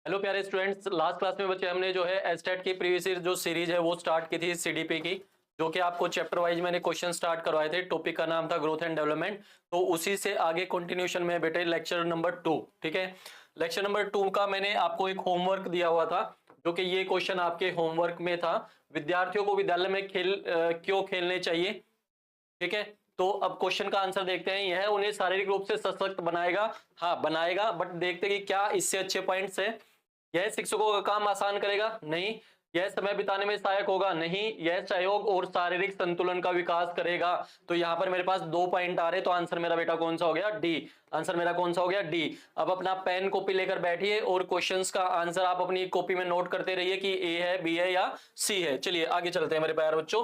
Hello प्यारे students, last class में बच्चे हमने जो है एस्टेट की प्रीवियस ईयर जो सीरीज है वो स्टार्ट की थी सीडीपी की, जो कि आपको चैप्टर वाइज मैंने क्वेश्चन स्टार्ट करवाए थे। टॉपिक का नाम था ग्रोथ एंड डेवलपमेंट। तो उसी से आगे कंटिन्यूशन में बेटे लेक्चर नंबर 2। ठीक है, लेक्चर नंबर 2 का मैंने आपको एक होमवर्क दिया हुआ था, जो कि ये क्वेश्चन आपके होमवर्क में था। विद्यार्थियों को विद्यालय में क्यों खेलने चाहिए। ठीक है, तो अब क्वेश्चन का आंसर देखते हैं। यह उन्हें शारीरिक रूप से सशक्त बनाएगा। हाँ बनाएगा, बट देखते हैं कि क्या इससे अच्छे पॉइंट्स है। यह शिक्षकों का काम आसान करेगा, नहीं। यह समय बिताने में सहायक होगा, नहीं। यह सहयोग और शारीरिक संतुलन का विकास करेगा। तो यहाँ पर मेरे पास 2 पॉइंट आ रहे, तो आंसर मेरा बेटा कौन सा हो गया, डी। आंसर मेरा कौन सा हो गया, डी। अब अपना पेन कॉपी लेकर बैठिए और क्वेश्चंस का आंसर आप अपनी कॉपी में नोट करते रहिए कि ए है, बी है या सी है। चलिए आगे चलते हैं मेरे प्यारे बच्चों।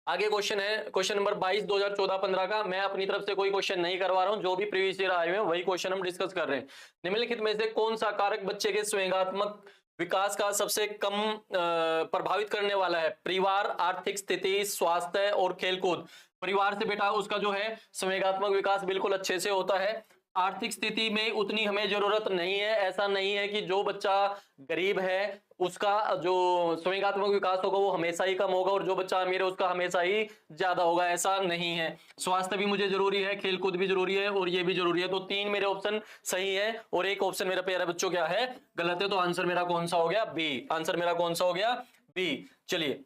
आगे क्वेश्चन है क्वेश्चन नंबर 22 2014-15 का। मैं अपनी तरफ से कोई क्वेश्चन नहीं करवा रहा हूं, जो भी प्रीवियस ईयर आए हुए हैं वही क्वेश्चन हम डिस्कस कर रहे हैं। निम्नलिखित में से कौन सा कारक बच्चे के संवेगात्मक विकास का सबसे कम प्रभावित करने वाला है। परिवार, आर्थिक स्थिति, स्वास्थ्य और खेलकूद। परिवार से बेटा उसका जो है संवेगात्मक विकास बिल्कुल अच्छे से होता है। आर्थिक स्थिति में उतनी हमें जरूरत नहीं है। ऐसा नहीं है कि जो बच्चा गरीब है उसका जो संवेगात्मक विकास होगा वो हमेशा ही कम होगा, और जो बच्चा अमीर है उसका हमेशा ही ज्यादा होगा, ऐसा नहीं है। स्वास्थ्य भी मुझे जरूरी है, खेलकूद भी जरूरी है, और ये भी जरूरी है। तो 3 मेरे ऑप्शन सही है और एक ऑप्शन मेरा प्यारा बच्चों क्या है, गलत है। तो आंसर मेरा कौन सा हो गया, बी। आंसर मेरा कौन सा हो गया, बी। चलिए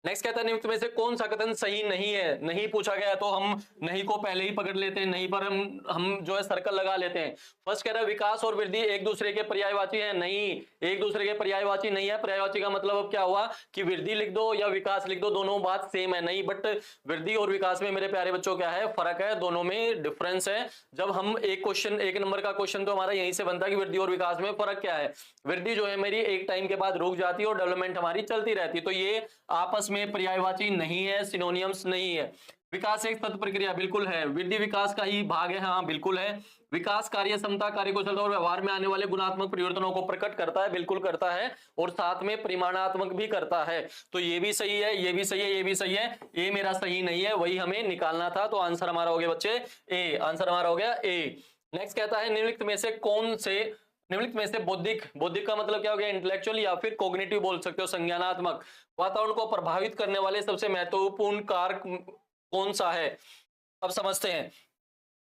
नेक्स्ट कहता है निम्न में से कौन सा कथन सही नहीं है। नहीं पूछा गया तो हम नहीं को पहले ही पकड़ लेते हैं, नहीं पर हम जो है सर्कल लगा लेते हैं। फर्स्ट कह रहा है विकास और वृद्धि एक दूसरे के पर्यायवाची है। नहीं, एक दूसरे के पर्यायवाची नहीं है। पर्यायवाची का मतलब अब क्या हुआ कि वृद्धि लिख दो या विकास लिख दो, दोनों बात सेम है। नहीं, बट वृद्धि और विकास में मेरे प्यारे बच्चों क्या है, फर्क है, दोनों में डिफरेंस है। जब हम एक क्वेश्चन, 1 नंबर का क्वेश्चन तो हमारा यहीं से बनता है कि वृद्धि और विकास में फर्क क्या है। वृद्धि जो है मेरी एक टाइम के बाद रुक जाती है और डेवलपमेंट हमारी चलती रहती है। तो ये आपस में पर्यायवाची नहीं है, सिनोनियम्स नहीं है। विकास एक सतत प्रक्रिया, बिल्कुल है। वृद्धि विकास का ही भाग है, हाँ बिल्कुल है। विकास कार्य क्षमता, कार्यकुशलता और व्यवहार में आने वाले गुणात्मक परिवर्तनों को प्रकट करता है, बिल्कुल करता है, और साथ में परिमाणात्मक भी करता है। तो ये भी सही है, ये भी सही है, ये भी सही है। ये मेरा सही नहीं है, वही हमें निकालना था। तो आंसर हमारा हो गया बच्चे ए। आंसर हमारा हो गया ए। नेक्स्ट कहता है निम्नलिखित में से कौन से, निम्नलिखित में से बौद्धिक, बौद्धिक का मतलब क्या हो गया, इंटेलेक्चुअल या फिर कॉग्निटिव बोल सकते हो, संज्ञानात्मक वातावरण को प्रभावित करने वाले सबसे महत्वपूर्ण कारक कौन सा है। अब समझते हैं।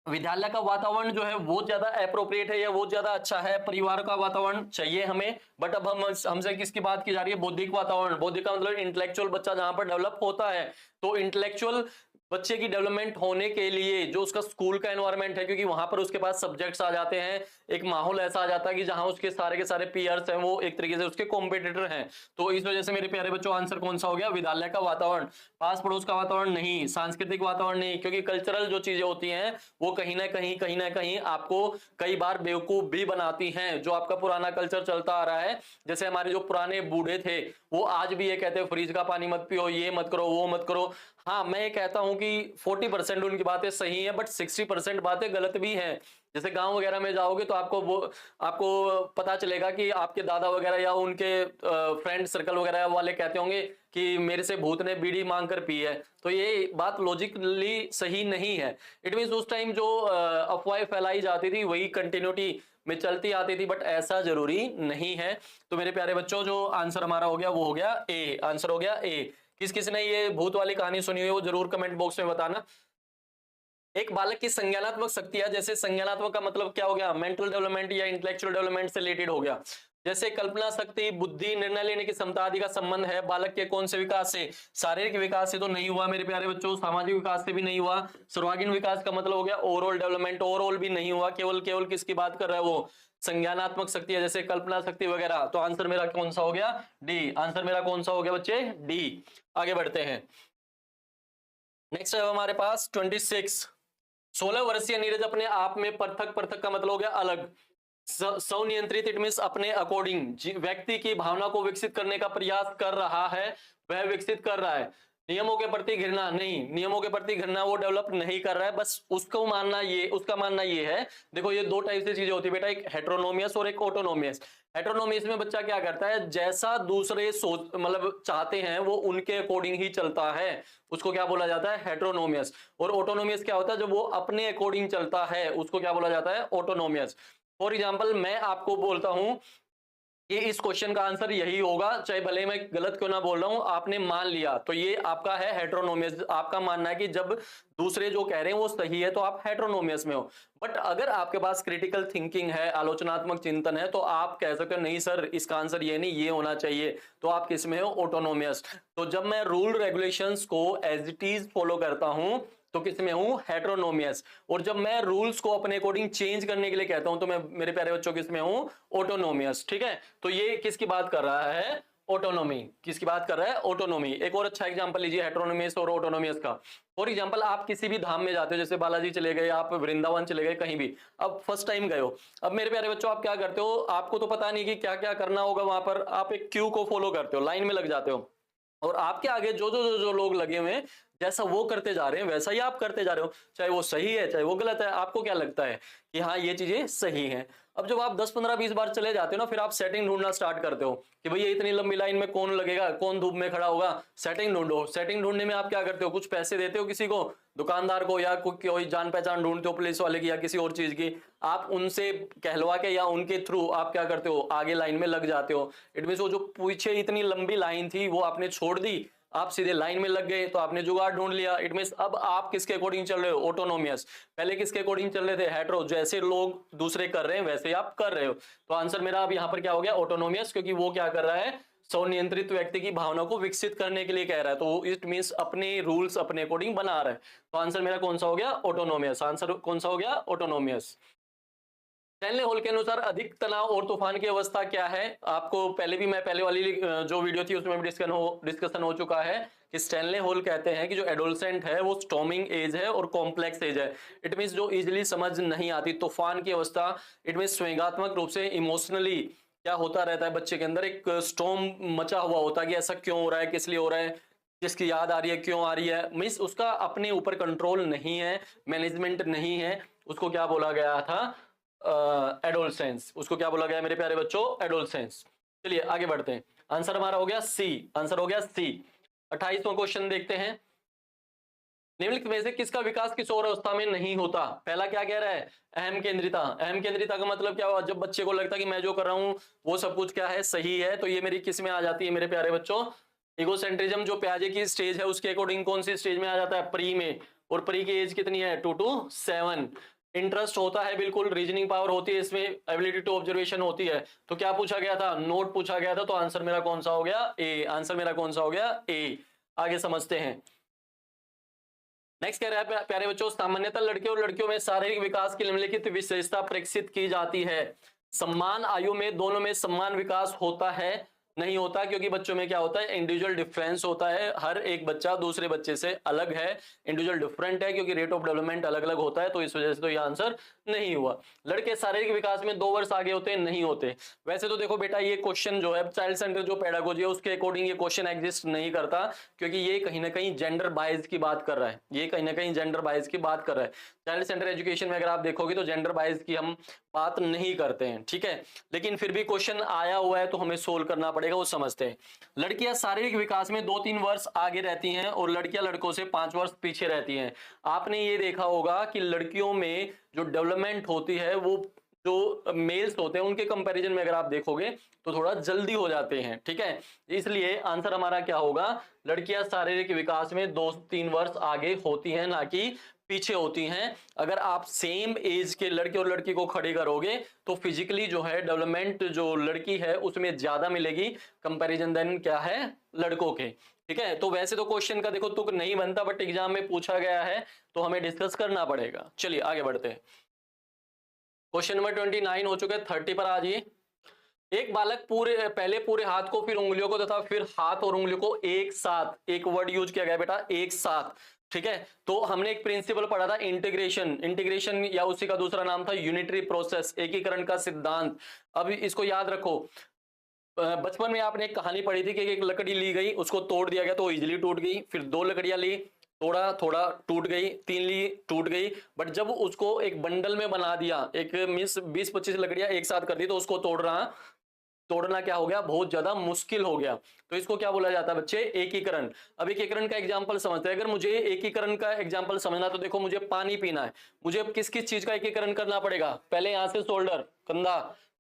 विद्यालय का वातावरण जो है वो ज्यादा अप्रोप्रिएट है या वो ज्यादा अच्छा है। परिवार का वातावरण चाहिए हमें, बट अब हम हमसे किसकी बात की जा रही है, बौद्धिक वातावरण। बौद्धिक का मतलब इंटेलेक्चुअल बच्चा जहां पर डेवलप होता है। तो इंटेलेक्चुअल बच्चे की डेवलपमेंट होने के लिए जो उसका स्कूल का एनवायरनमेंट है, क्योंकि वहां पर उसके पास सब्जेक्ट्स आ जाते हैं, एक माहौल ऐसा आ जाता है कि जहां उसके सारे के सारे पीयर्स हैं वो एक तरीके से उसके कॉम्पिटिटर हैं। तो इस वजह से मेरे प्यारे बच्चों आंसर कौन सा हो गया, विद्यालय का वातावरण। पास पड़ोस का वातावरण नहीं, सांस्कृतिक वातावरण नहीं, क्योंकि कल्चरल जो चीजें होती हैं वो कहीं ना कहीं आपको कई बार बेवकूफ भी बनाती हैं। जो आपका पुराना कल्चर चलता आ रहा है, जैसे हमारे जो पुराने बूढ़े थे वो आज भी ये कहते हैं फ्रिज का पानी मत पियो, ये मत करो, वो मत करो। हाँ मैं ये कहता हूं कि 40% उनकी बातें सही हैं, बट 60% बातें गलत भी हैं। जैसे गांव वगैरह में जाओगे तो आपको पता चलेगा कि आपके दादा वगैरह या उनके फ्रेंड सर्कल वगैरह वाले कहते होंगे कि मेरे से भूत ने बीड़ी मांग कर पी है। तो ये बात लॉजिकली सही नहीं है। इट मीन उस टाइम जो अफवाहें फैलाई जाती थी वही कंटिन्यूटी में चलती आती थी, बट ऐसा जरूरी नहीं है। तो मेरे प्यारे बच्चों जो आंसर हमारा हो गया वो हो गया ए। आंसर हो गया ए। किस किस ने ये भूत वाली कहानी सुनी हुई वो जरूर कमेंट बॉक्स में बताना। एक बालक की संज्ञानात्मक शक्तियां, जैसे संज्ञानात्मक का मतलब क्या हो गया, मेंटल डेवलपमेंट या इंटेलेक्चुअल डेवलपमेंट से रिलेटेड हो गया। जैसे कल्पना शक्ति, बुद्धि, निर्णय लेने की क्षमता आदि का संबंध है बालक के कौन से विकास से, शारीरिक विकास से तो नहीं हुआ मेरे प्यारे बच्चों, सामाजिक विकास से भी नहीं हुआ, सर्वांगीण विकास का मतलब हो गया ओवरऑल डेवलपमेंट, ओवरऑल भी नहीं हुआ। केवल केवल किसकी बात कर रहा है वो, संज्ञानात्मक शक्ति है, जैसे कल्पना शक्ति वगैरह। तो आंसर मेरा कौन सा हो गया, डी। आंसर मेरा कौन सा हो गया बच्चे, डी। आगे बढ़ते हैं। नेक्स्ट है हमारे पास 26। 16 वर्षीय नीरज अपने आप में पृथक, पृथक का मतलब हो गया अलग, स्वनियंत्रित, इट मींस अपने अकॉर्डिंग व्यक्ति की भावना को विकसित करने का प्रयास कर रहा है, वह विकसित कर रहा है। नियमों के प्रति घृणा नहीं, नियमों के प्रति घृणा वो डेवलप नहीं कर रहा है, बस उसको मानना ये, उसका मानना ये है। देखो ये 2 टाइप से चीजें होती है बेटा, एक हेट्रोनोमियस और एक ऑटोनोमियस। हेट्रोनोमियस में बच्चा क्या करता है, जैसा दूसरे सोच मतलब चाहते हैं वो उनके अकॉर्डिंग ही चलता है, उसको क्या बोला जाता है, हेट्रोनोमियस। और ऑटोनोमियस क्या होता है, जब वो अपने अकॉर्डिंग चलता है उसको क्या बोला जाता है, ऑटोनोमियस। फॉर एग्जाम्पल मैं आपको बोलता हूं कि इस क्वेश्चन का आंसर यही होगा, चाहे भले मैं गलत क्यों ना बोल रहा हूं, आपने मान लिया तो ये आपका है हेट्रोनोमियस। आपका मानना है कि जब दूसरे जो कह रहे हैं वो सही है तो आप हेट्रोनोमियस में हो। बट अगर आपके पास क्रिटिकल थिंकिंग है, आलोचनात्मक चिंतन है, तो आप कह सकते हो नहीं सर इसका आंसर ये नहीं ये होना चाहिए, तो आप किस में हो? ऑटोनोमियस। तो जब मैं रूल रेगुलेशंस को एज इट इज फॉलो करता हूं तो किस में हूं? हेट्रोनोमियस। और जब मैं रूल्स को अपने अकॉर्डिंग चेंज करने के लिए कहता हूं तो मैं मेरे प्यारे बच्चों किस में हूं? ऑटोनोमियस। ठीक है, तो ये किसकी बात कर रहा है? ऑटोनोमी। किसकी बात कर रहा है? ऑटोनोमी। एक और अच्छा एग्जांपल लीजिए हेट्रोनोमियस और ऑटोनोमियस का। फॉर एग्जांपल आप किसी भी धाम में जाते हो, जैसे बालाजी चले गए, आप वृंदावन चले गए, कहीं भी अब फर्स्ट टाइम गए हो। अब मेरे प्यारे बच्चों आप क्या करते हो? आपको तो पता नहीं कि क्या क्या करना होगा वहां पर, आप एक क्यू को फॉलो करते हो, लाइन में लग जाते हो, और आपके आगे जो लोग लगे हुए हैं जैसा वो करते जा रहे हैं वैसा ही आप करते जा रहे हो, चाहे वो सही है चाहे वो गलत है। आपको क्या लगता है कि हाँ ये चीजें सही हैं। अब जब आप 10 15 20 बार चले जाते हो ना, फिर आप सेटिंग ढूंढना स्टार्ट करते हो कि भैया इतनी लंबी लाइन में कौन लगेगा, कौन धूप में खड़ा होगा, सेटिंग ढूंढो। सेटिंग ढूंढने में आप क्या करते हो? कुछ पैसे देते हो किसी को, दुकानदार को, या कोई जान पहचान ढूंढते हो पुलिस वाले की या किसी और चीज की, आप उनसे कहलवा के या उनके थ्रू आप क्या करते हो? आगे लाइन में लग जाते हो। इट मीन वो जो पीछे इतनी लंबी लाइन थी वो आपने छोड़ दी, आप सीधे लाइन में लग गए, तो आपने जुगाड़ ढूंढ लिया। इट मींस अब आप किसके अकॉर्डिंग चल रहे हो? ऑटोनोमियस। पहले किसके अकॉर्डिंग चल रहे थे? हेट्रो। जैसे लोग दूसरे कर रहे हैं वैसे ही आप कर रहे हो। तो आंसर मेरा अब यहां पर क्या हो गया? ऑटोनोमियस, क्योंकि वो क्या कर रहा है? स्वनियंत्रित व्यक्ति की भावना को विकसित करने के लिए कह रहा है, तो इट मींस अपने रूल्स अपने अकॉर्डिंग बना रहा है। तो आंसर मेरा कौन सा हो गया? ऑटोनोमियस। आंसर कौन सा हो गया? ऑटोनोमियस। स्टैनले हॉल के अनुसार अधिक तनाव और तूफान की अवस्था क्या है? आपको पहले भी मैं पहले वाली जो वीडियो थी उसमें भी डिस्कशन हो चुका है कि स्टैनले हॉल कहते हैं कि जो एडोलसेंट है वो स्टॉर्मिंग एज है और कॉम्प्लेक्स एज है। इट मींस जो इजीली समझ नहीं आती, तूफान की अवस्था। इट मींस स्वयंगात्मक रूप से इमोशनली क्या होता रहता है बच्चे के अंदर, एक स्टॉर्म मचा हुआ होता है कि ऐसा क्यों हो रहा है, किस लिए हो रहा है, किसकी याद आ रही है, क्यों आ रही है। मींस उसका अपने ऊपर कंट्रोल नहीं है, मैनेजमेंट नहीं है। उसको क्या बोला गया था? एडोलसेंस। उसको क्या बोला गया मेरे प्यारे बच्चों? एडोलसेंस। चलिए आगे बढ़ते हैं। आंसर हमारा हो गया सी। आंसर हो गया सी। 28वां क्वेश्चन देखते हैं। निम्नलिखित में से किसका विकास किस और अवस्था में नहीं होता? पहला क्या कह रहा है? अहम केंद्रिता। अहम केंद्रिता का मतलब क्या हुआ? जब बच्चे को लगता है कि मैं जो कर रहा हूं वो सब कुछ क्या है? सही है, तो ये मेरी किस में आ जाती है मेरे प्यारे बच्चों? इगोसेंट्रिज्म। जो प्याजे की स्टेज है उसके अकॉर्डिंग कौन सी स्टेज में आ जाता है? प्री में। और प्री की एज कितनी है? 2 to 7। इंटरेस्ट होता है, बिल्कुल रीजनिंग पावर होती है इसमें, एबिलिटी टू ऑब्जर्वेशन होती है। तो क्या पूछा गया था? नोट पूछा गया था। तो आंसर मेरा कौन सा हो गया? ए। आंसर मेरा कौन सा हो गया? ए। आगे समझते हैं। नेक्स्ट कह रहा है प्यारे बच्चों, सामान्यतः लड़के और लड़कियों में शारीरिक विकास की निम्नलिखित विशेषता प्रदर्शित की जाती है। समान आयु में दोनों में समान विकास होता है? नहीं होता, क्योंकि बच्चों में क्या होता है? इंडिविजुअल डिफरेंस होता है। हर एक बच्चा दूसरे बच्चे से अलग है, इंडिविजुअल डिफरेंट है, क्योंकि रेट ऑफ डेवलपमेंट अलग अलग होता है। तो इस वजह से तो ये आंसर नहीं हुआ। लड़के शारीरिक विकास में 2 वर्ष आगे होते हैं? नहीं होते। वैसे तो देखो बेटा, ये क्वेश्चन जो है चाइल्ड सेंटर जो पेडागोजी है उसके अकॉर्डिंग ये क्वेश्चन एग्जिस्ट नहीं करता, क्योंकि ये कहीं ना कहीं जेंडर बायस की बात कर रहा है। ये कहीं ना कहीं जेंडर बायस की बात कर रहा है। चाइल्ड सेंटर एजुकेशन में अगर आप देखोगे तो जेंडर बायस की हम बात नहीं करते हैं, ठीक है। लेकिन फिर भी क्वेश्चन आया हुआ है तो हमें सोल्व करना पड़ेगा, वो समझते हैं। लड़कियां शारीरिक विकास में 2-3 वर्ष आगे रहती हैं और लड़कियां लड़कों से 5 वर्ष पीछे रहती हैं। आपने ये देखा होगा कि लड़कियों में जो डेवलपमेंट होती है वो जो मेल्स होते हैं उनके कंपैरिजन में अगर आप देखोगे तो थोड़ा जल्दी हो जाते हैं, ठीक है। इसलिए आंसर हमारा क्या होगा? लड़कियां शारीरिक विकास में 2-3 वर्ष आगे होती हैं, ना कि पीछे होती हैं। अगर आप सेम एज के लड़के और लड़की को खड़े करोगे तो फिजिकली जो है डेवलपमेंट जो लड़की है उसमें ज्यादा मिलेगी कंपैरिजन देन क्या है? लड़कों के, ठीक है। तो वैसे तो क्वेश्चन का देखो तुक नहीं बनता, बट एग्जाम में पूछा गया है तो हमें डिस्कस करना पड़ेगा। चलिए आगे बढ़ते हैं। क्वेश्चन नंबर 29 हो चुके हैं, 30 पर आ जाइए। एक बालक पहले पूरे हाथ को, फिर उंगलियों को तथा फिर हाथ और उंगलियों को एक साथ, एक वर्ड यूज किया गया बेटा, एक साथ, ठीक है। तो हमने एक प्रिंसिपल पढ़ा था इंटीग्रेशन। इंटीग्रेशन या उसी का दूसरा नाम था यूनिटरी प्रोसेस, एकीकरण का सिद्धांत। अब इसको याद रखो। बचपन में आपने एक कहानी पढ़ी थी कि एक लकड़ी ली गई, उसको तोड़ दिया गया तो इजीली टूट गई। फिर 2 लकड़ियां ली, थोड़ा थोड़ा टूट गई, 3 ली, टूट गई। बट जब उसको एक बंडल में बना दिया, एक मीन्स 20-25 लकड़ियां एक साथ कर दी, तो उसको तोड़ रहा तोड़ना क्या हो गया, बहुत ज्यादा मुश्किल हो गया। तो इसको क्या बोला जाता है बच्चे, एकीकरण। अब एकीकरण का एग्जांपल समझते हैं। अगर मुझे एकीकरण का एग्जांपल समझना, तो देखो मुझे पानी पीना है, मुझे अब किस किस चीज का एकीकरण करना पड़ेगा, पहले यहां से शोल्डर, कंधा,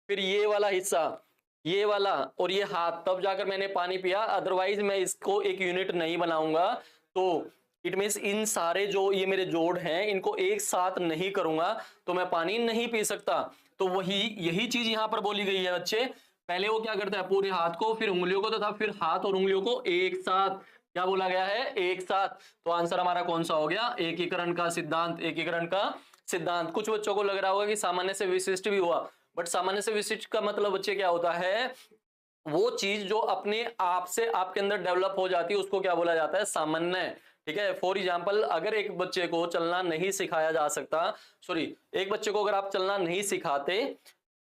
फिर ये वाला हिस्सा, ये वाला और ये हाथ, तब जाकर मैंने पानी पिया। अदरवाइज मैं इसको एक यूनिट नहीं बनाऊंगा, तो इट मीन्स इन सारे जो ये मेरे जोड़ हैं इनको एक साथ नहीं करूंगा तो मैं पानी नहीं पी सकता। तो वही यही चीज यहां पर बोली गई है बच्चे। पहले वो क्या करता है, पूरे हाथ को, फिर उंगलियों को, तथा फिर हाथ और उंगलियों को एक साथ, क्या बोला गया है, एक साथ। तो आंसर हमारा कौन सा हो गया, एकीकरण का सिद्धांत, एकीकरण का सिद्धांत। कुछ बच्चों को लग रहा होगा कि सामान्य से विशिष्ट भी हुआ, बट सामान्य से विशिष्ट का मतलब बच्चे क्या होता है, वो चीज जो अपने आप से आपके अंदर डेवलप हो जाती है उसको क्या बोला जाता है, सामान्य। ठीक है, फॉर एग्जाम्पल अगर एक बच्चे को चलना नहीं सिखाया जा सकता, सॉरी, एक बच्चे को अगर आप चलना नहीं सिखाते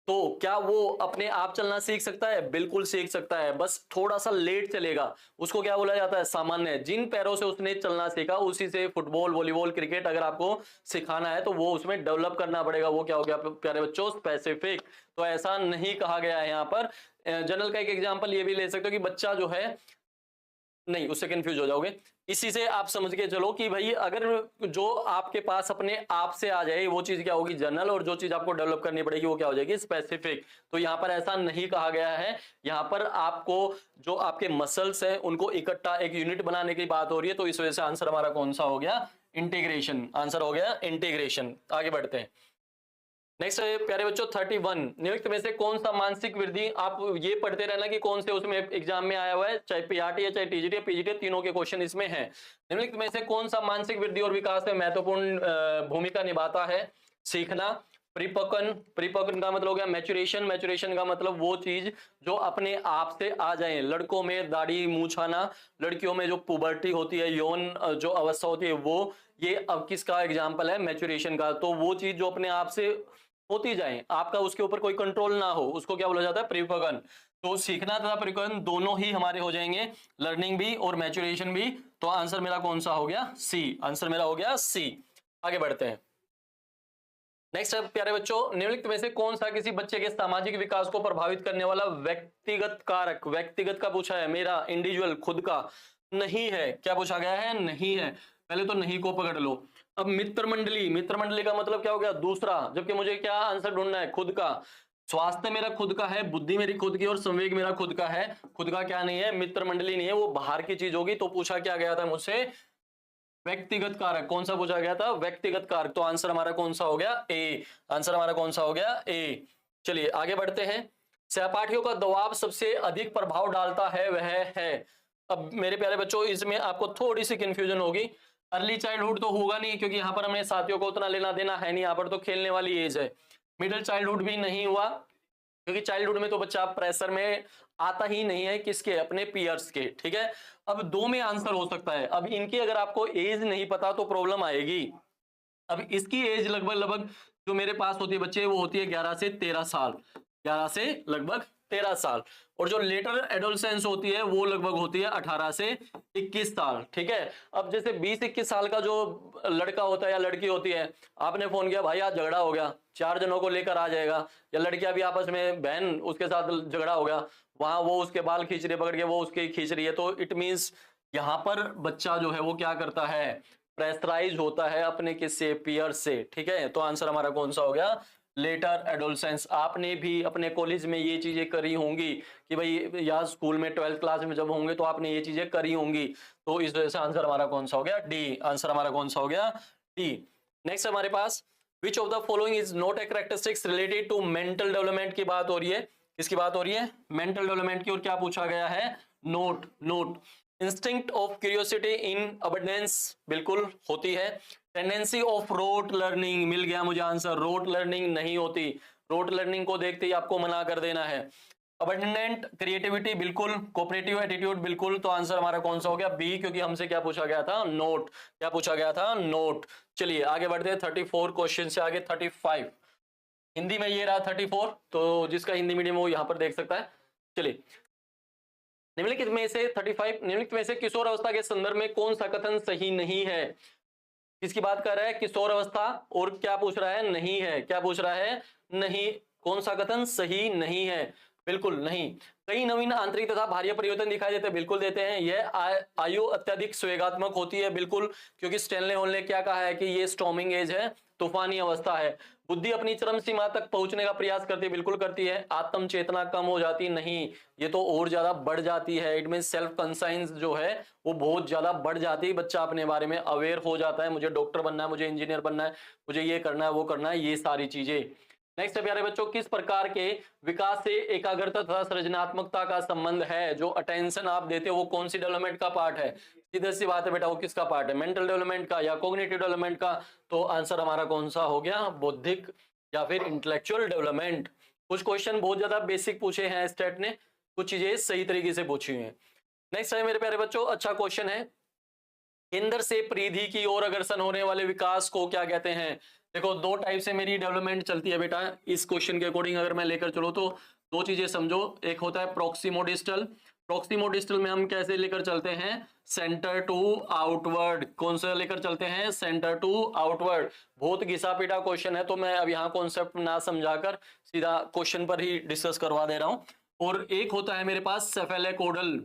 तो क्या वो अपने आप चलना सीख सकता है, बिल्कुल सीख सकता है, बस थोड़ा सा लेट चलेगा, उसको क्या बोला जाता है, सामान्य। जिन पैरों से उसने चलना सीखा उसी से फुटबॉल, वॉलीबॉल, क्रिकेट अगर आपको सिखाना है तो वो उसमें डेवलप करना पड़ेगा, वो क्या हो गया प्यारे बच्चों, स्पेसिफिक। तो ऐसा नहीं कहा गया है यहाँ पर। जनरल का एक एग्जांपल ये भी ले सकते हो कि बच्चा जो है, नहीं उससे कंफ्यूज हो जाओगे, इसी से आप समझ के चलो कि भाई अगर जो आपके पास अपने आप से आ जाए वो चीज क्या होगी, जनरल, और जो चीज आपको डेवलप करनी पड़ेगी वो क्या हो जाएगी, स्पेसिफिक। तो यहाँ पर ऐसा नहीं कहा गया है, यहाँ पर आपको जो आपके मसल्स है उनको इकट्ठा एक यूनिट बनाने की बात हो रही है। तो इस वजह से आंसर हमारा कौन सा हो गया, इंटीग्रेशन। आंसर हो गया इंटीग्रेशन। आगे बढ़ते हैं। नेक्स्ट प्यारे बच्चों 31, निम्नलिखित में से कौन सा मानसिक वृद्धि, आप ये पढ़ते रहना कि कौन से उसमें एग्जाम में आया हुआ है, चाहे पीआरटी है, चाहे टीजीटी है, पीजीटी, तीनों के क्वेश्चन इसमें हैं। निम्नलिखित में से कौन सा मानसिक वृद्धि और विकास में महत्वपूर्ण भूमिका निभाता है, सीखना, परिपक्वन, परिपक्वन का मतलब हो गया मैचुरेशन, मैचुरेशन का मतलब वो चीज जो अपने आप से आ जाए। लड़कों में दाढ़ी मूंछ आना, लड़कियों में जो पुबर्टी होती है, यौन जो अवस्था होती है, वो ये अब किसका एग्जाम्पल है, मैचुरेशन का। तो वो चीज जो अपने आप से होती जाए, आपका उसके ऊपर कोई कंट्रोल ना हो, उसको क्या बोला जाता है, परिपक्वन। तो सीखना तथा परिपक्वन दोनों ही हमारे हो जाएंगे, लर्निंग भी और मैचुरेशन भी। तो आंसर मेरा कौन सा हो गया, सी। आंसर मेरा हो गया सी। आगे बढ़ते हैं। नेक्स्ट है प्यारे बच्चों, निम्नलिखित में से कौन सा किसी बच्चे के सामाजिक विकास को प्रभावित करने वाला व्यक्तिगत कारक, व्यक्तिगत का पूछा है, मेरा इंडिविजुअल खुद का नहीं है, क्या पूछा गया है, नहीं है। पहले तो नहीं को पकड़ लो। अब मित्र मंडली, मित्र मंडली का मतलब क्या हो गया, दूसरा, जबकि मुझे क्या आंसर ढूंढना है, खुद का। स्वास्थ्य मेरा खुद का है, बुद्धि मेरी खुद की, और संवेग मेरा खुद का है। खुद का क्या नहीं है, मित्र मंडली नहीं है, वो बाहर की चीज होगी। तो पूछा क्या गया था मुझसे, व्यक्तिगत कारक। कौन सा पूछा गया था, व्यक्तिगत कारक। तो आंसर हमारा कौन सा हो गया, ए। आंसर हमारा कौन सा हो गया, ए। चलिए आगे बढ़ते हैं। सहपाठियों का दबाव सबसे अधिक प्रभाव डालता है वह है। अब मेरे प्यारे बच्चों इसमें आपको थोड़ी सी कंफ्यूजन होगी। अर्ली चाइल्डहुड तो होगा नहीं, क्योंकि यहाँ पर हमें साथियों को उतना लेना देना है नहीं, यहाँ पर तो खेलने वाली एज है। मिडिल चाइल्डहुड भी नहीं हुआ, क्योंकि चाइल्डहुड में तो बच्चा प्रेशर में आता ही नहीं है, किसके, अपने पियर्स के। ठीक है, अब दो में आंसर हो सकता है। अब इनकी अगर आपको एज नहीं पता तो प्रॉब्लम आएगी। अब इसकी एज लगभग लगभग जो मेरे पास होती है बच्चे, वो होती है 11 से 13 साल, 11 से लगभग 13 साल। और जो लेटर एडोलसेंस होती है वो लगभग होती है 18 से 21 साल। ठीक है, अब जैसे 20-21 साल का जो लड़का होता है या लड़की होती है, आपने फोन किया, भाई आज झगड़ा हो गया, 4 जनों को लेकर आ जाएगा, या लड़कियां भी आपस में, बहन उसके साथ झगड़ा हो गया, वहां वो उसके बाल खींच रही है पकड़ के, वो उसके खींच रही है, तो इट मीन्स यहाँ पर बच्चा जो है वो क्या करता है, प्रेशराइज होता है अपने किससे, पियर से। ठीक है, तो आंसर हमारा कौन सा हो गया, लेटर एडोलसेंस। आपने भी अपने कॉलेज में ये चीजें करी होंगी कि भाई, या स्कूल में 12th क्लास में जब होंगे तो आपने ये चीजें करी होंगी। तो इस वजह से आंसर हमारा कौन सा हो गया, डी। आंसर हमारा कौन सा हो गया, डी। नेक्स्ट हमारे पास, which of the following is not a characteristics related to mental development की बात हो रही है। किसकी बात हो रही है, मेंटल डेवलपमेंट की। और क्या पूछा गया है, note, note. Instinct of curiosity in abundance, बिल्कुल होती है। टेंडेंसी ऑफ रोट लर्निंग, मिल गया मुझे आंसर, रोट लर्निंग नहीं होती। रोट लर्निंग को देखते ही आपको मना कर देना है। अबंडेंट क्रिएटिविटी, बिल्कुल। कोऑपरेटिव एटीट्यूड, बिल्कुल। तो आंसर हमारा कौन सा हो गया, बी, क्योंकि हमसे क्या पूछा गया था, नोट। क्या पूछा गया था, नोट। चलिए आगे बढ़ते हैं 34 क्वेश्चन से आगे 35। हिंदी में ये रहा 34, तो जिसका हिंदी मीडियम वो यहां पर देख सकता है। चलिए, निम्नलिखित में से 35, निम्नलिखित में से किशोर अवस्था के संदर्भ में कौन सा कथन सही नहीं है। किसकी बात कर रहा है, किशोर अवस्था, और क्या पूछ रहा है, नहीं है। क्या पूछ रहा है, नहीं। कौन सा कथन सही नहीं है, बिल्कुल नहीं। कई नवीन आंतरिक तथा बाह्य परिवर्तन दिखाई देते हैं, बिल्कुल देते हैं। यह आयु अत्यधिक स्वेगात्मक होती है, बिल्कुल, क्योंकि स्टैनले हॉल ने क्या कहा है कि ये स्टॉर्मिंग एज है, तूफानी अवस्था है। बुद्धि अपनी चरम सीमा तक पहुंचने का प्रयास करती है, बिल्कुल करती है। आत्म चेतना कम हो जाती नहीं, ये तो और ज्यादा बढ़ जाती है। इट मीन सेल्फ कंसाइंस जो है वो बहुत ज्यादा बढ़ जाती है। बच्चा अपने बारे में अवेयर हो जाता है, मुझे डॉक्टर बनना है, मुझे इंजीनियर बनना है, मुझे ये करना है, वो करना है, ये सारी चीजें। नेक्स्ट है प्यारे बच्चों, किस प्रकार के विकास से एकाग्रता तथा सृजनात्मकता का संबंध है? जो अटेंशन आप देते हो वो कौन सी डेवलपमेंट का पार्ट है? सीधी सी बात है बेटा, वो किसका पार्ट है? मेंटल डेवलपमेंट का या कॉग्निटिव डेवलपमेंट का? तो आंसर हमारा कौन सा हो गया? बौद्धिक या फिर इंटेलेक्चुअल डेवलपमेंट। कुछ क्वेश्चन बहुत ज्यादा बेसिक पूछे हैं स्टेट ने, कुछ चीजें सही तरीके से पूछी हुई हैं। नेक्स्ट है मेरे प्यारे बच्चों, अच्छा क्वेश्चन है, केंद्र से परिधि की ओर अग्रसर होने वाले विकास को क्या कहते हैं? देखो, दो टाइप से मेरी डेवलपमेंट चलती है बेटा। इस क्वेश्चन के अकॉर्डिंग अगर मैं लेकर चलूं तो दो चीजें समझो। एक होता है प्रोक्सिमो डिस्टल। प्रोक्सिमो डिस्टल में हम कैसे लेकर चलते हैं? Centre to outward. कौन सा लेकर चलते हैं? Centre to outward. बहुत घिसा पीटा क्वेश्चन है, तो मैं अब यहाँ कॉन्सेप्ट ना समझाकर सीधा क्वेश्चन पर ही डिस्कस करवा दे रहा हूं। और एक होता है मेरे पास सेफेलेकोडल।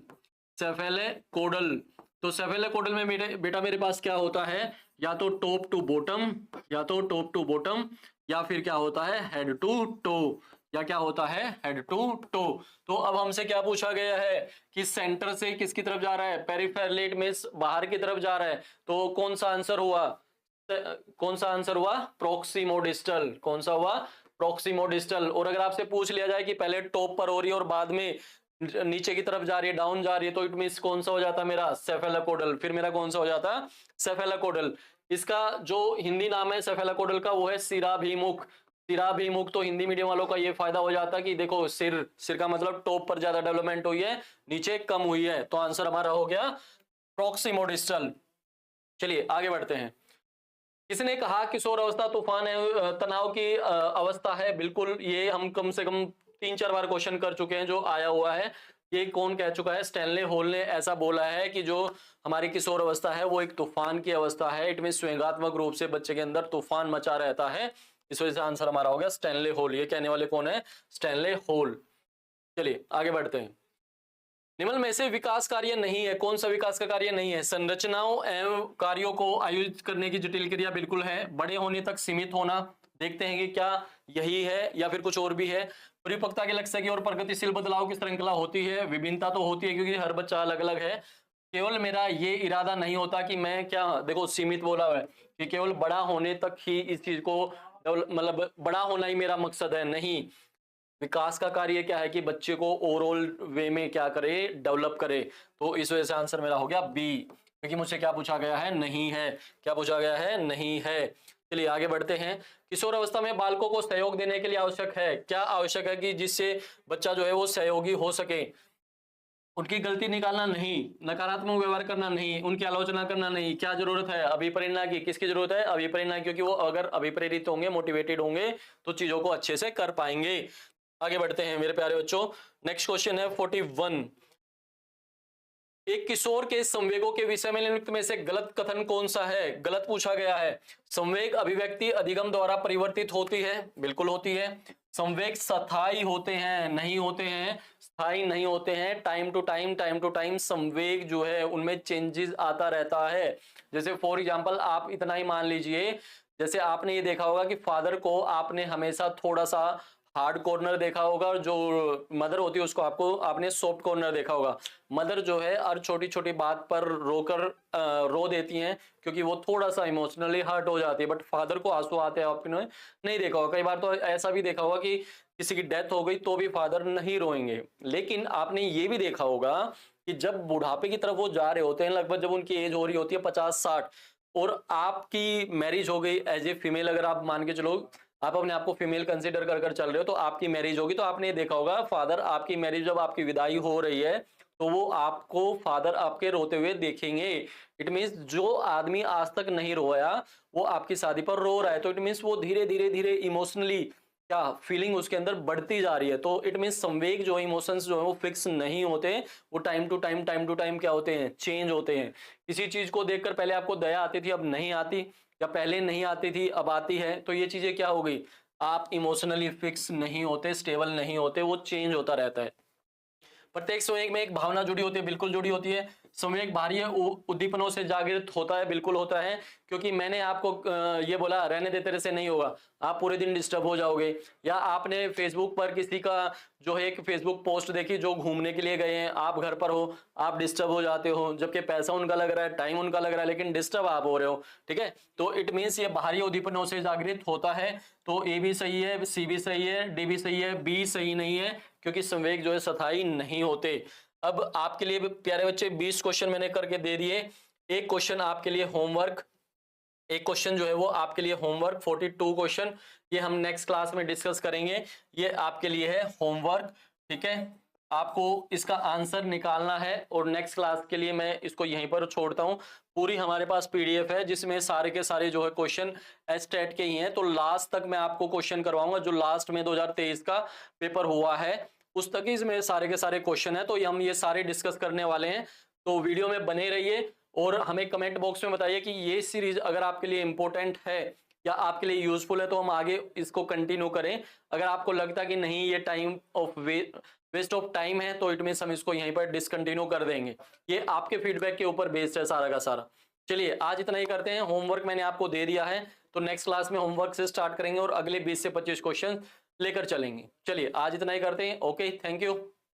सेफेलेकोडल, तो सेफेलेकोडल में बेटा मेरे पास क्या होता है? या तो टॉप टू बॉटम, या तो टॉप टू बॉटम, या फिर क्या होता है? हेड टू टो, या क्या होता है? Head to toe. तो अब हमसे क्या पूछा गया है कि सेंटर से किसकी तरफ जा रहा है? पेरिफेरलेट में बाहर की तरफ जा रहा है। तो कौन सा आंसर हुआ? कौन सा आंसर हुआ? प्रोक्सिमो डिस्टल। कौन सा हुआ? प्रोक्सिमो डिस्टल। और अगर आपसे पूछ लिया जाए कि पहले टॉप पर हो रही है और बाद में नीचे की तरफ जा रही है, डाउन जा रही है, तो इट मींस कौन सा हो जाता मेरा? सेफेलाकोडल। फिर मेरा कौन सा हो जाता? सेफेलाकोडल। इसका जो हिंदी नाम है सेफेलाकोडल का वो है सिराभिमुख। सिराभिमुख, तो हिंदी मीडियम वालों का ये फायदा हो जाता है कि देखो सिर का मतलब टॉप पर ज्यादा डेवलपमेंट हुई है, नीचे कम हुई है। तो आंसर हमारा हो गया प्रोक्सिमो डिस्टल। चलिए आगे बढ़ते हैं। किसने कहा किशोर अवस्था तूफान है, तनाव की अवस्था है? बिल्कुल, ये हम कम से कम 3-4 बार क्वेश्चन कर चुके हैं, जो आया हुआ है। ये कौन कह चुका है? स्टैनले हॉल ने ऐसा बोला है कि जो हमारी किशोर अवस्था है वो एक तूफान की अवस्था है। इट मीन स्वयंगात्मक रूप से बच्चे के अंदर तूफान मचा रहता है। इस वजह से आंसर हमारा हो गया स्टैनले हॉल। ये कहने वाले कौन है? Stanley hall. चलिए आगे बढ़ते हैं। निम्न में से विकास कार्य नहीं है। कौन सा विकास का कार्य नहीं है? संरचनाओं एवं कार्यों को आयोजित करने की जटिल क्रिया बिल्कुल है। बड़े होने तक सीमित होना, देखते हैं कि क्या यही है या फिर कुछ और भी है। परिपक्वता के लक्ष्य की ओर प्रगतिशील बदलाव की श्रृंखला होती है। विभिन्नता तो होती है क्योंकि हर बच्चा अलग अलग है। केवल मेरा ये इरादा नहीं होता कि मैं क्या, देखो सीमित बोला हुआ है कि केवल बड़ा होने तक ही इस चीज को मतलब बड़ा होना ही मेरा मकसद है, नहीं। विकास का कार्य क्या है कि बच्चे को ओवरऑल वे में क्या करे? डेवलप करे। तो इस वजह से आंसर मेरा हो गया बी, क्योंकि मुझसे क्या पूछा गया है? नहीं है। क्या पूछा गया है? नहीं है। चलिए आगे बढ़ते हैं। किशोर अवस्था में बालकों को सहयोग देने के लिए आवश्यक है, क्या आवश्यक है कि जिससे बच्चा जो है वो सहयोगी हो सके? उनकी गलती निकालना नहीं, नकारात्मक व्यवहार करना नहीं, उनकी आलोचना करना नहीं। क्या जरूरत है? अभिप्रेरणा की। किसकी जरूरत है? अभिप्रेरणा, क्योंकि वो अगर अभिप्रेरित होंगे, मोटिवेटेड होंगे, तो चीजों को अच्छे से कर पाएंगे। आगे बढ़ते हैं मेरे प्यारे बच्चों। नेक्स्ट क्वेश्चन है 41। एक किशोर के संवेगों के विषय में निम्नलिखित में से गलत कथन कौन सा है? गलत पूछा गया है। संवेग अभिव्यक्ति अधिगम द्वारा परिवर्तित होती है, बिल्कुल होती है। संवेग स्थायी होते हैं, नहीं होते हैं। स्थायी नहीं होते हैं। टाइम टू टाइम संवेग जो है उनमें चेंजेस आता रहता है। जैसे फॉर एग्जांपल आप इतना ही मान लीजिए, जैसे आपने ये देखा होगा कि फादर को आपने हमेशा थोड़ा सा हार्ड कॉर्नर देखा होगा, और जो मदर होती है उसको आपने सॉफ्ट कॉर्नर देखा होगा। मदर जो है हर छोटी छोटी बात पर रोकर रो देती हैं, क्योंकि वो थोड़ा सा इमोशनली हर्ट हो जाती है। बट फादर को आंसू आते हैं आपने नहीं देखा होगा। कई बार तो ऐसा भी देखा होगा कि किसी की डेथ हो गई तो भी फादर नहीं रोएंगे। लेकिन आपने ये भी देखा होगा कि जब बुढ़ापे की तरफ वो जा रहे होते हैं, लगभग जब उनकी एज हो रही होती है 50-60, और आपकी मैरिज हो गई एज ए फीमेल, अगर आप मान के चलो आप अपने आप को फीमेल कंसीडर कर कर चल रहे हो, तो आपकी मैरिज होगी, तो आपने देखा होगा फादर आपकी मैरिज जब आपकी विदाई हो रही है तो वो आपको फादर आपके रोते हुए देखेंगे। इट मींस जो आदमी आज तक नहीं रोया वो आपकी शादी पर रो रहा है, तो इट मींस वो धीरे धीरे धीरे इमोशनली क्या फीलिंग उसके अंदर बढ़ती जा रही है। तो इट मींस संवेग जो इमोशंस जो है वो फिक्स नहीं होते, वो टाइम टू टाइम क्या होते हैं? चेंज होते हैं। किसी चीज को देखकर पहले आपको दया आती थी, अब नहीं आती, या पहले नहीं आती थी अब आती है, तो ये चीजें क्या हो गई? आप इमोशनली फिक्स नहीं होते, स्टेबल नहीं होते, वो चेंज होता रहता है। प्रत्येक संवेग में एक भावना जुड़ी होती है, बिल्कुल जुड़ी होती है। संवेग बाह्य उद्दीपनों से जागृत होता है, बिल्कुल होता है, क्योंकि मैंने आपको ये बोला रहने दे तेरे से नहीं होगा, आप पूरे दिन डिस्टर्ब हो जाओगे। या आपने फेसबुक पर किसी का जो है एक फेसबुक पोस्ट देखी, जो घूमने के लिए गए हैं, आप घर पर हो, आप डिस्टर्ब हो जाते हो, जबकि पैसा उनका लग रहा है, टाइम उनका लग रहा है, लेकिन डिस्टर्ब आप हो रहे हो। ठीक है, तो इट मीन्स ये बाहरी उद्दीपनों से जागृत होता है। तो ए भी सही है, सी भी सही है, डी भी सही है, बी सही नहीं है, क्योंकि संवेग जो है स्थायी नहीं होते। अब आपके लिए प्यारे बच्चे 20 क्वेश्चन मैंने करके दे दिए। एक क्वेश्चन आपके लिए होमवर्क, एक क्वेश्चन जो है वो आपके लिए होमवर्क, 42 क्वेश्चन, ये हम नेक्स्ट क्लास में डिस्कस करेंगे। ये आपके लिए है होमवर्क। ठीक है, आपको इसका आंसर निकालना है, और नेक्स्ट क्लास के लिए मैं इसको यहीं पर छोड़ता हूं। पूरी हमारे पास पीडीएफ है जिसमें सारे के सारे जो है क्वेश्चन एस्टेट के ही हैं, तो लास्ट तक मैं आपको क्वेश्चन करवाऊंगा। जो लास्ट में 2023 का पेपर हुआ है उस तक ही इसमें सारे के सारे क्वेश्चन है, तो हम ये सारे डिस्कस करने वाले हैं। तो वीडियो में बने रहिए, और हमें कमेंट बॉक्स में बताइए कि ये सीरीज अगर आपके लिए इंपॉर्टेंट है या आपके लिए यूजफुल है, तो हम आगे इसको कंटिन्यू करें। अगर आपको लगता है कि नहीं ये time of waste of time है, तो इट मीन्स हम इसको यहीं पर डिसकंटिन्यू कर देंगे। ये आपके फीडबैक के ऊपर बेस्ड है सारा का सारा। चलिए आज इतना ही करते हैं। होमवर्क मैंने आपको दे दिया है, तो नेक्स्ट क्लास में होमवर्क से स्टार्ट करेंगे और अगले 20 से 25 क्वेश्चन लेकर चलेंगे। चलिए आज इतना ही करते हैं। Okay, thank you.